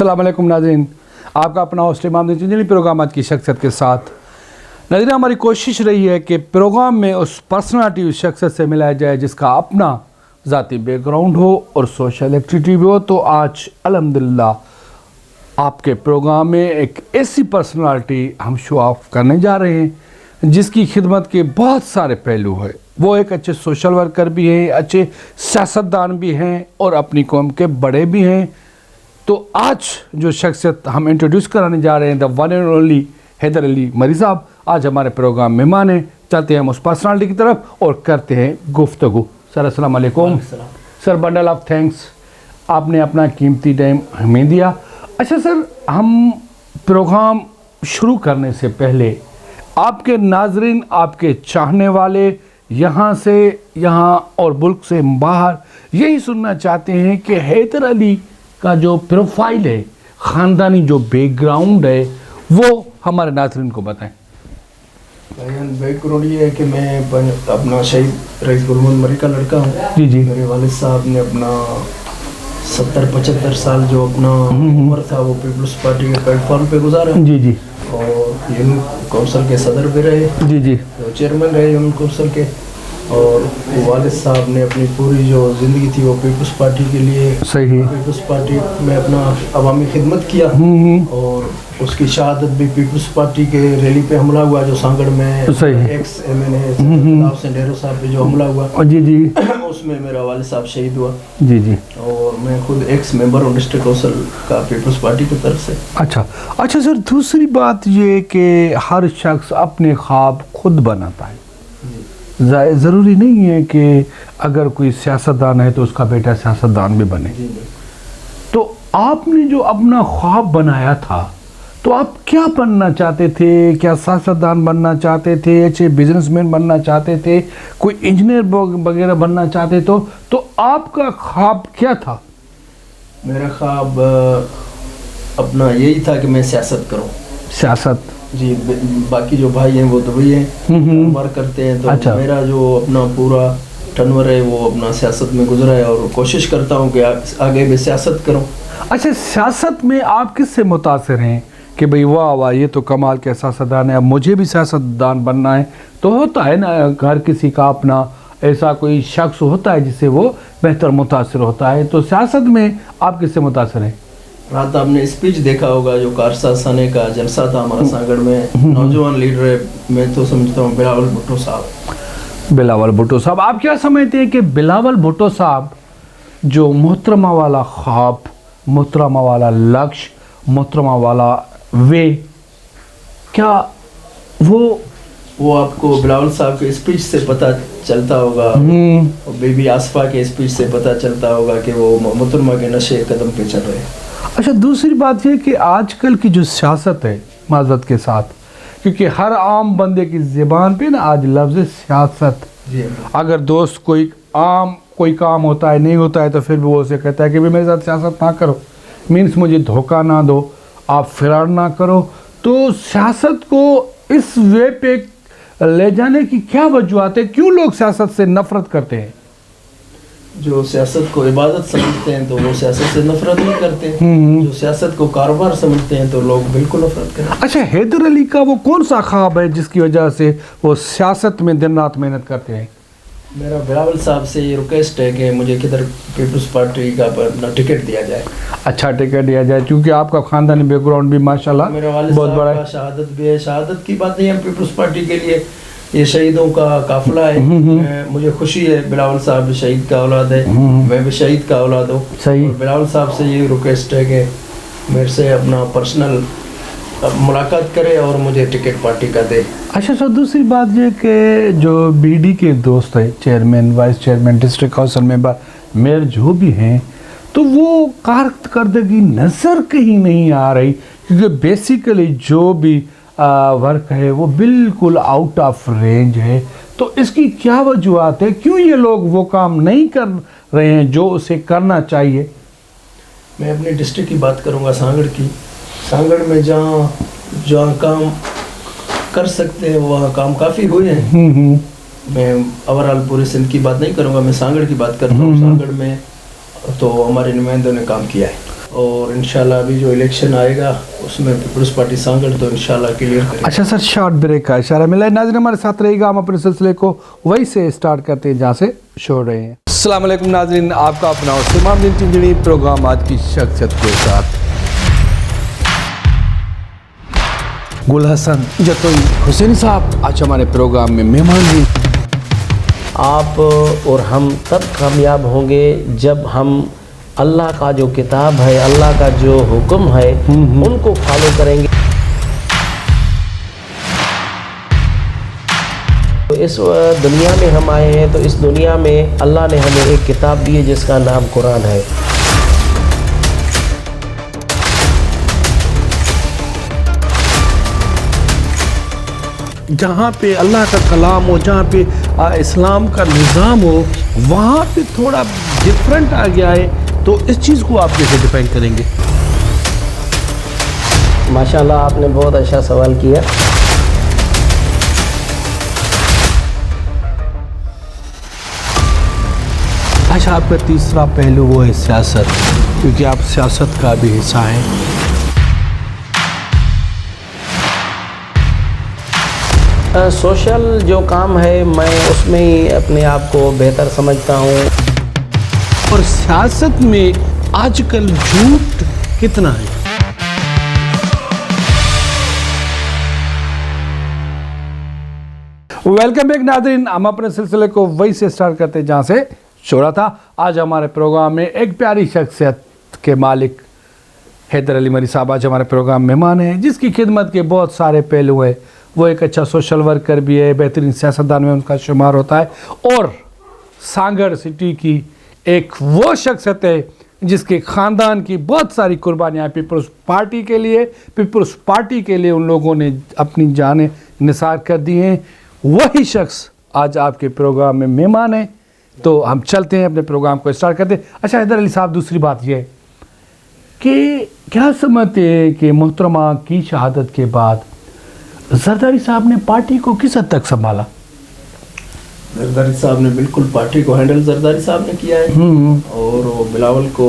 अस्सलाम वालेकुम नाज़रीन, आपका अपना होस्ट इमाम नजीर प्रोग्राम आज की शख्सियत के साथ। नाज़रीन, हमारी कोशिश रही है कि प्रोग्राम में उस पर्सनालिटी उस शख्सियत से मिलाया जाए जिसका अपना ज़ाती बैकग्राउंड हो और सोशल एक्टिविटी भी हो। तो आज अल्हम्दुलिल्लाह आपके प्रोग्राम में एक ऐसी पर्सनालिटी हम शो ऑफ करने जा रहे हैं जिसकी खिदमत के बहुत सारे पहलू हैं। वो एक अच्छे सोशल वर्कर भी हैं, अच्छे सियासतदान भी हैं और अपनी कौम के बड़े भी हैं। तो आज जो शख्सियत हम इंट्रोड्यूस कराने जा रहे हैं, the one and only Haider Ali Marri साहब, आज हमारे प्रोग्राम मेहमान हैं। चलते हैं हम उस पर्सनालिटी की तरफ और करते हैं गुफ्तगू। सर अस्सलाम वालेकुम। सर बंडल ऑफ थैंक्स, आपने अपना कीमती टाइम हमें दिया। अच्छा सर, हम प्रोग्राम शुरू करने से पहले आपके नाजरीन, आपके चाहने वाले यहाँ से यहाँ और मुल्क से बाहर यही सुनना चाहते हैं कि हैदर अली का जो प्रोफाइल है, ख़ानदानी जो बैकग्राउंड है, वो हमारे नाज़रीन को बताएं। बैकग्राउंड ये है कि मैं अपना शहीद रईस गुल मोहम्मद मरी का लड़का हूँ। जी जी। मेरे वालिद साहब ने अपना 70-75 साल जो अपना उम्र था वो पीपल्स पार्टी के प्लेटफॉर्म पे गुजारा। जी जी। और यूनियन कौंसिल के सदर भी रहे। जी जी। तो चेयरमैन रहे यूनियन कौंसिल के। और वालिद साहब ने अपनी पूरी जो ज़िंदगी थी वो पीपल्स पार्टी के लिए, सही, पीपल्स पार्टी में अपना अवामी खिदमत किया। और उसकी शहादत भी पीपल्स पार्टी के रैली पे हमला हुआ जो सांगड़ में एक्स MNA डेरो साहब पे जो हमला हुआ। जी जी। उसमें मेरा वालिद साहब शहीद हुआ। जी जी। और मैं खुद एक्स मेंबर हूँ डिस्ट्रिक्ट कौंसिल का पीपल्स पार्टी की तरफ से। अच्छा अच्छा सर, दूसरी बात ये कि हर शख्स अपने ख्वाब खुद बनाता है। ज़रूरी नहीं है कि अगर कोई सियासतदान है तो उसका बेटा सियासतदान भी बने। तो आपने जो अपना ख्वाब बनाया था, तो आप क्या बनना चाहते थे? क्या सियासतदान बनना चाहते थे, अच्छे बिजनेसमैन बनना चाहते थे, कोई इंजीनियर वगैरह बनना चाहते? तो आपका ख्वाब क्या था? मेरा ख्वाब अपना यही था कि मैं सियासत करूं। सियासत? जी। बाकी जो भाई हैं वो दुबई हैं, वर्क करते हैं। तो अच्छा। मेरा जो अपना पूरा टनवर है वो अपना सियासत में गुजरा है और कोशिश करता हूँ कि आगे भी सियासत करूँ। अच्छा, सियासत में आप किससे मुतासिर हैं कि भाई वाह वाह ये तो कमाल के सियासतदान है, अब मुझे भी सियासतदान बनना है? तो होता है ना, हर किसी का अपना ऐसा कोई शख्स होता है जिससे वो बेहतर मुतासिर होता है। तो सियासत में आप किससे मुतासिर हैं? रात आपने स्पीच देखा होगा जो कारसा साने का जलसा था हमारा सांगड़ में। नौजवान लीडर है, मैं तो समझता हूँ बिलावल भुट्टो साहब। बिलावल भुट्टो साहब, आप क्या समझते हैं कि बिलावल भुट्टो साहब जो मोहतरमा वाला ख्वाब, मोहतरमा वाला लक्ष्य, मोहतरमा वाला वे, क्या वो आपको बिलावल साहब के स्पीच से पता चलता होगा और बेबी आसफा के स्पीच से पता चलता होगा कि वो मोहतरमा के नशे कदम पे चल रहे हैं। अच्छा, दूसरी बात ये कि आजकल की जो सियासत है, माज़रत के साथ, क्योंकि हर आम बंदे की ज़बान पे ना आज लफ्ज़ सियासत, अगर दोस्त कोई काम होता है नहीं होता है तो फिर भी वो उसे कहता है कि भाई मेरे साथ सियासत ना करो, मीन्स मुझे धोखा ना दो, आप फिरार ना करो। तो सियासत को इस वे पे ले जाने की क्या वजूहत है? क्यों लोग सियासत से नफ़रत करते हैं? जो सियासत को इबादत समझते हैं तो वो सियासत से नफरत नहीं करते। जो सियासत को कारोबार समझते हैं तो लोग बिल्कुल नफरत करते हैं। अच्छा, हैदर अली का वो कौन सा ख्वाब है जिसकी वजह से वो सियासत में दिन रात मेहनत करते हैं? मेरा बिलावल साहब से ये रिक्वेस्ट है कि मुझे किधर पीपल्स पार्टी का अपना टिकट दिया जाए। अच्छा, टिकट दिया जाए, क्योंकि आपका खानदानी बैकग्राउंड भी माशाल्लाह बहुत बड़ा है। शहादत भी है, शहादत की बात नहीं है पीपल्स पार्टी के लिए, ये शहीदों का काफिला है। मुझे खुशी है बिलावल साहब भी शहीद का औलाद है, मैं भी शहीद का औलाद हूँ। सही। बिलावल साहब से ये रिक्वेस्ट है कि मेरे से अपना पर्सनल मुलाकात करे और मुझे टिकट पार्टी का दे। अच्छा सर, दूसरी बात ये कि जो BD के दोस्त है, chairman, vice chairman, district council member, mayor जो भी हैं, तो वो कारकर्दगी नज़र कहीं नहीं आ रही, क्योंकि बेसिकली जो भी वर्क है वो बिल्कुल आउट ऑफ रेंज है। तो इसकी क्या वजूहत है? क्यों ये लोग वो काम नहीं कर रहे हैं जो उसे करना चाहिए? मैं अपनी डिस्ट्रिक्ट की बात करूंगा, सांगड़ की। सांगड़ में जहाँ काम कर सकते हैं वहाँ काम काफ़ी हुए हैं। मैं ओवरऑल पूरे सिंध की बात नहीं करूंगा, मैं सांगड़ की बात करता हूँ। सांगड़ में तो हमारे नुमाइंदों ने काम किया है। और इंशाल्लाह अभी जो इलेक्शन आएगा उसमें पीपल्स पार्टी सांगड़ तो इंशाल्लाह क्लियर करेंगे। अच्छा सर, शॉर्ट ब्रेक का इशारा मिला है। नाज़रीन हमारे साथ रहिएगा, हम अपने सिलसिले को वहीं से स्टार्ट करते हैं जहाँ से छोड़ रहे हैं। अस्सलाम वालेकुम नाज़रीन, आपका अपना उस्मान चिंजड़ी प्रोग्राम आज की शख्सियत के साथ गुल हसन जतोई हुसैनी साहब आज हमारे प्रोग्राम में मेहमान हैं। आप और हम तब कामयाब होंगे जब हम अल्लाह का जो किताब है, अल्लाह का जो हुक्म है, उनको फॉलो करेंगे। तो इस दुनिया में हम आए हैं, तो इस दुनिया में अल्लाह ने हमें एक किताब दी है जिसका नाम कुरान है। जहाँ पे अल्लाह का कलाम हो, जहाँ पे इस्लाम का निज़ाम हो, वहाँ पे थोड़ा डिफरेंट आ गया है। तो इस चीज़ को आप कैसे डिफाइन करेंगे? माशाल्लाह, आपने बहुत अच्छा सवाल किया। अच्छा, आपका तीसरा पहलू वो है सियासत, क्योंकि आप सियासत का भी हिस्सा हैं। सोशल जो काम है मैं उसमें ही अपने आप को बेहतर समझता हूँ। और सियासत में आजकल झूठ कितना है? वेलकम बैक नाज़रीन, हम अपने सिलसिले को वहीं से स्टार्ट करते हैं जहाँ से छोड़ा था। आज हमारे प्रोग्राम में एक प्यारी शख्सियत के मालिक हैदर अली मरी साहब आज हमारे प्रोग्राम मेहमान हैं, जिसकी खिदमत के बहुत सारे पहलू हैं। वो एक अच्छा सोशल वर्कर भी है, बेहतरीन सियासतदान में उनका शुमार होता है, और सांगड़ सिटी की एक वो शख्सियत है जिसके ख़ानदान की बहुत सारी कुर्बानियाँ पीपल्स पार्टी के लिए, पीपल्स पार्टी के लिए उन लोगों ने अपनी जानें निसार कर दी हैं। वही शख्स आज आपके प्रोग्राम में मेहमान है। तो हम चलते हैं, अपने प्रोग्राम को स्टार्ट करते हैं। अच्छा हैदर अली साहब, दूसरी बात यह है कि क्या समझते हैं कि मोहतरमा की शहादत के बाद जरदारी साहब ने पार्टी को किस हद तक संभाला? जरदारी साहब ने बिल्कुल पार्टी को हैंडल जरदारी साहब ने किया है। और वो बिलावल को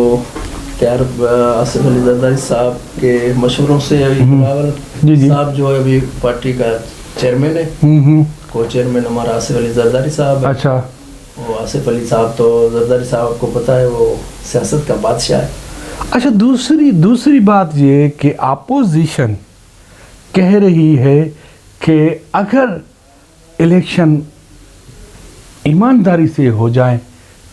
तैयार आसिफ अली जरदारी साहब के मशवरों से अभी बिलावल साहब जो है अभी पार्टी का चेयरमैन है। को चेयरमैन हमारा आसिफ अली जरदारी साहब है। अच्छा, वो आसिफ अली साहब तो जरदारी साहब को पता है वो सियासत का बादशाह है। अच्छा, दूसरी बात ये कि अपोजिशन कह रही है कि अगर इलेक्शन ईमानदारी से हो जाए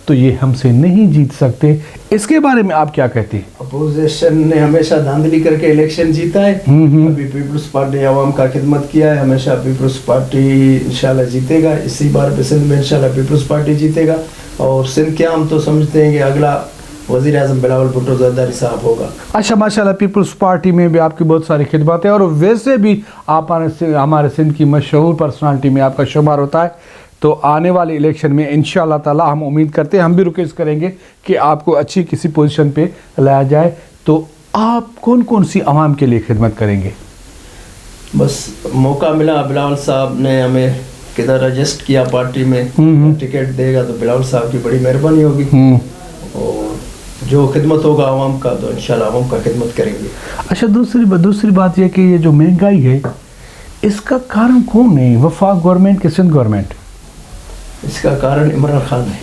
तो ये हमसे नहीं जीत सकते। इसके बारे में आप क्या कहते हैं? अपोजिशन ने हमेशा धांधली करके इलेक्शन जीता है। अभी पीपल्स पार्टी आवाम का खिदमत किया है, हमेशा पीपल्स पार्टी इंशाल्लाह जीतेगा। इसी बार पे सिंध में इंशाल्लाह पीपल्स पार्टी जीतेगा। और सिंध के हम तो समझते हैं कि अगला वज़ीर आज़म बिलावल भुट्टो जरदारी साहब होगा। अच्छा, माशाल्लाह, पीपल्स पार्टी में भी आपकी बहुत सारी खिदमत है, और वैसे भी आप हमारे सिंध की मशहूर पर्सनालिटी में आपका शुमार होता है। तो आने वाले इलेक्शन में इंशाअल्लाह ताला हम उम्मीद करते हैं, हम भी रिक्वेस्ट करेंगे कि आपको अच्छी किसी पोजीशन पे लाया जाए। तो आप कौन कौन सी आवाम के लिए खिदमत करेंगे? बस मौका मिला, बिलावल साहब ने हमें किधर रजिस्ट किया पार्टी में, टिकट देगा तो बिलावल साहब की बड़ी मेहरबानी होगी। और जो खिदमत होगा आवाम का तो इंशाल्लाह आवाम का खिदमत करेंगे। अच्छा, दूसरी बात यह कि ये जो महंगाई है इसका कारण कौन है? वफाक गवर्नमेंट कि सिंध गवर्नमेंट? इसका कारण इमरान खान है।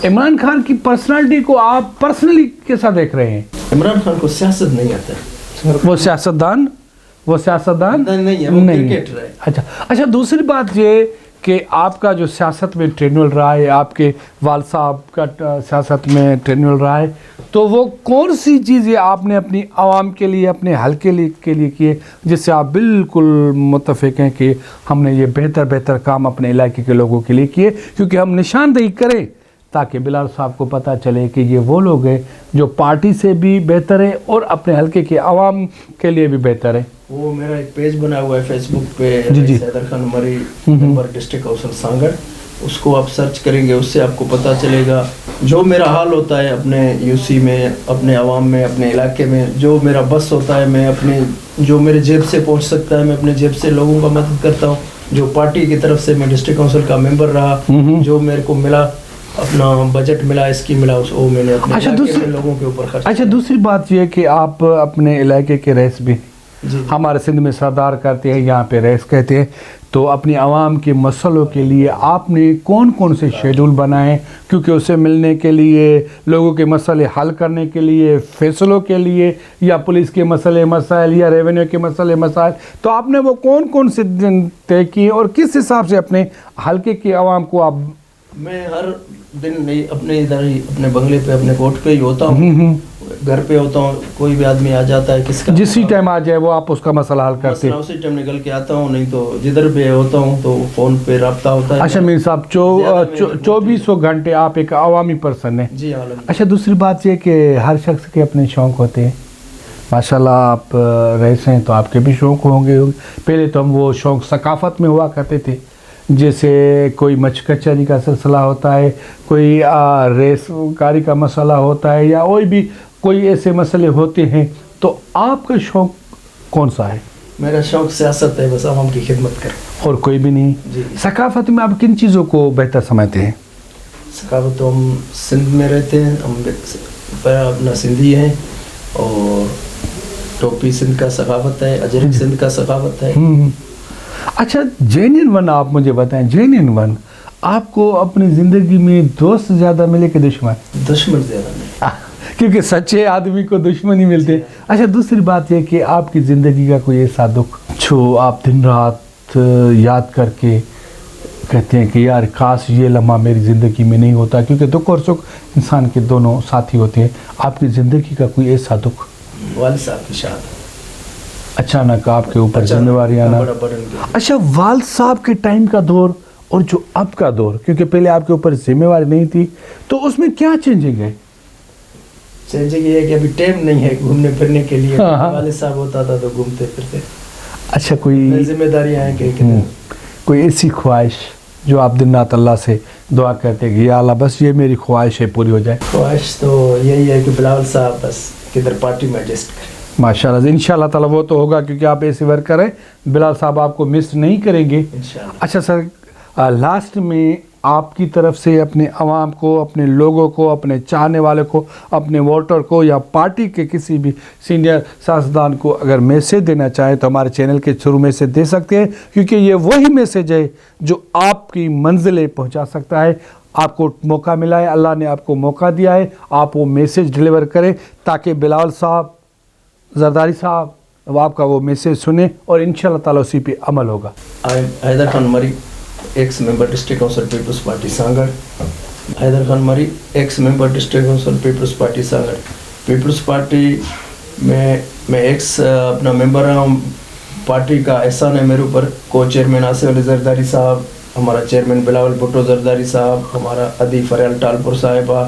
इमरान खान की पर्सनालिटी को आप पर्सनली कैसा देख रहे हैं? इमरान खान को सियासत नहीं आता है। वो सियासतदान नहीं है, वो क्रिकेटर है। अच्छा, दूसरी बात ये कि आपका जो सियासत में ट्रेनल रहा है, आपके वाल साहब का सियासत में ट्रेनल रहा है, तो वो कौन सी चीज़ें आपने अपनी आवाम के लिए, अपने हल्के के लिए किए जिससे आप बिल्कुल मुत्तफिक हैं कि हमने ये बेहतर काम अपने इलाके के लोगों के लिए किए? क्योंकि हम निशानदेही करें ताकि बिलाल साहब को पता चले कि ये वो लोग हैं जो पार्टी से भी बेहतर है और अपने हल्के के आवाम के लिए भी बेहतर है। वो मेरा एक पेज बना हुआ है फेसबुक पे, हैदर खान मरी नंबर डिस्ट्रिक्ट काउंसिल सांगड़, उसको आप सर्च करेंगे, उससे आपको पता चलेगा जो मेरा हाल होता है अपने यूसी में, अपने आवाम में, अपने इलाके में। जो मेरा बस होता है, मैं अपने जो मेरे जेब से पहुंच सकता है मैं अपने जेब से लोगों का मदद करता हूं। जो पार्टी की तरफ से मैं डिस्ट्रिक्ट काउंसिल का मेंबर रहा, जो मेरे को मिला अपना बजट मिला, स्कीम मिला, उस वो मैंने अपने अच्छा, इलाके में लोगों के ऊपर खर्च अच्छा, दूसरी बात ये कि आप अपने इलाके के रईस भी, जी। हमारे सिंध में सरदार कहते हैं, यहाँ पे रईस कहते हैं, तो अपनी आवाम के मसलों के लिए आपने कौन कौन से शेड्यूल बनाए, क्योंकि उसे मिलने के लिए, लोगों के मसले हल करने के लिए, फैसलों के लिए, या पुलिस के मसले मसाइल या रेवेन्यू के मसले मसाइल, तो आपने वो कौन कौन से दिन तय किए और किस हिसाब से अपने हल्के की आवाम को आप? मैं हर दिन नहीं, अपने इधर ही अपने बंगले पे, अपने कोर्ट पे ही होता हूँ, घर पे होता हूँ, कोई भी आदमी आ जाता है, किसका जिसी टाइम आ जाए वो आप उसका मसला हल करते मसला हैं। उसी टाइम निकल के आता हूँ, नहीं तो जिधर भी होता हूँ तो फ़ोन पे रब्ता होता है। अच्छा मीर साहब, ज़्यादा मैं 2400 घंटे आप एक अवामी पर्सन हैं। जी आलम। अच्छा, दूसरी बात ये कि हर शख्स के अपने शौक़ होते हैं। माशाल्लाह आप रईस हैं तो आपके भी शौक़ होंगे। पहले तो हम वो शौक़ सकाफ़त में हुआ करते थे, जैसे कोई मछ कचहरी का सिलसिला होता है, कोई रेस कारी का मसला होता है, या कोई ऐसे मसले होते हैं, तो आपका शौक़ कौन सा है? मेरा शौक़ सियासत है, बस आवाम की खिदमत करें और कोई भी नहीं? जी। सकाफ़त में आप किन चीज़ों को बेहतर समझते हैं? सकाफत तो हम सिंध में रहते हैं, हम अपना सिंधी हैं, और टोपी सिंध का सकाफत है, अजरक सिंध का सकाफत है। अच्छा, जेन्युइन वन आप मुझे बताएं, जेन्युइन वन आपको अपनी ज़िंदगी में दोस्त ज़्यादा मिले कि दुश्मन? दुश्मन ज़्यादा नहीं, क्योंकि सच्चे आदमी को दुश्मन ही मिलते हैं। अच्छा, दूसरी बात यह कि आपकी ज़िंदगी का कोई ऐसा दुख जो आप दिन रात याद करके कहते हैं कि यार काश ये लम्हा मेरी ज़िंदगी में नहीं होता, क्योंकि दुख और सुख इंसान के दोनों साथी होते हैं। आपकी ज़िंदगी का कोई ऐसा दुख? वालिद साहब की शादी, अचानक आपके ऊपर जिम्मेवारी आना। अच्छा, वालिद साहब के टाइम का दौर और जो अब का दौर, क्योंकि पहले आपके ऊपर जिम्मेवारी नहीं थी, तो उसमें क्या चेंजिंग है? चेंजिंग ये है कि अभी टाइम नहीं है घूमने फिरने के लिए। वालिद साहब होता था तो घूमते फिरते। अच्छा, कोई जिम्मेदारियाँ हैं कि कोई ऐसी ख्वाहिश जो आप दिन रात अल्लाह से दुआ करते हैं कि या अल्लाह बस ये मेरी ख्वाहिश है पूरी हो जाए? ख्वाहिश तो यही है कि बिलावल साहब बस किधर पार्टी में एडजस्ट करें। माशाल्लाह, इंशाल्लाह ताला वो तो होगा, क्योंकि आप ऐसे वर्कर हैं, बिलाल साहब आपको मिस नहीं करेंगे इंशाल्लाह। अच्छा सर, लास्ट में आपकी तरफ से अपने अवाम को, अपने लोगों को, अपने चाहने वाले को, अपने वोटर को, या पार्टी के किसी भी सीनियर सियासतदान को अगर मैसेज देना चाहें तो हमारे चैनल के थ्रू मैसेज दे सकते हैं, क्योंकि ये वही मैसेज है जो आपकी मंजिलें पहुंचा सकता है। आपको मौका मिला है, अल्लाह ने आपको मौका दिया है, आप वो मैसेज डिलीवर करें ताकि बिलावल साहब, जरदारी साहब वो आपका वो मैसेज सुने और इंशाल्लाह ताला उसी पे अमल होगा। Haidar Khan Marri, ex member district council people's party Sanghar. Haidar Khan Marri, ex member district council people's party Sanghar. People's party में मैं एक्स अपना मेंबर रहा हूँ। पार्टी का एहसान है मेरे ऊपर। को चेयरमैन आसिफ अली जरदारी साहब, हमारा चेयरमैन बिलावल भुट्टो जरदारी साहब, हमारा अदी फरियाल टालपुर साहिबा,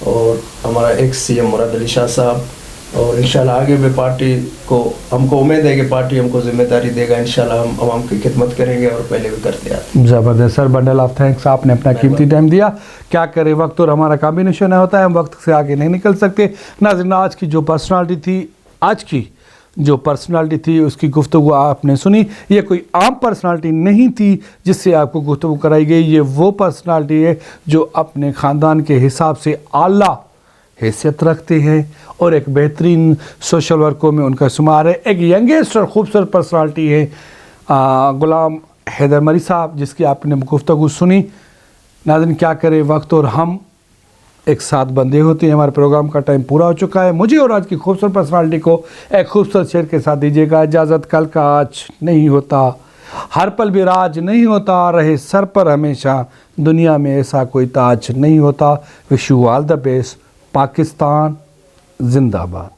और हमारा एक्स सीएम मुराद अली शाह साहब। और इंशाल्लाह आगे भी पार्टी को, हमको उम्मीद है कि पार्टी हमको जिम्मेदारी देगा, इंशाल्लाह हम आवाम की खिदमत करेंगे और पहले भी करते हैं। ज़बरदस्त सर, बंडल ऑफ थैंक्स, आपने अपना कीमती टाइम दिया। क्या करें, वक्त और हमारा कॉम्बिनेशन होता है, हम वक्त से आगे नहीं निकल सकते। नाज़रीन, आज की जो पर्सनालिटी थी, आज की जो पर्सनालिटी थी उसकी गुफ्तगू आपने सुनी। ये कोई आम पर्सनालिटी नहीं थी जिससे आपको गुफ्तगू कराई गई। ये वो पर्सनालिटी है जो अपने ख़ानदान के हिसाब से आला हैसियत रखते हैं और एक बेहतरीन सोशल वर्कों में उनका शुमार है। एक यंगेस्ट और ख़ूबसूरत पर्सनालिटी है गुलाम हैदर मरी साहब, जिसकी आपने गुफ्तगू सुनी। नाज़रीन, क्या करें, वक्त और हम एक साथ बंदे होते हैं। हमारे प्रोग्राम का टाइम पूरा हो चुका है। मुझे और आज की खूबसूरत पर्सनालिटी को एक खूबसूरत शेर के साथ दीजिएगा इजाज़त। कल का आज नहीं होता, हर पल भी राज नहीं होता, रहे सर पर हमेशा दुनिया में ऐसा कोई ताज नहीं होता। Wish you all the best. Pakistan जिंदाबाद।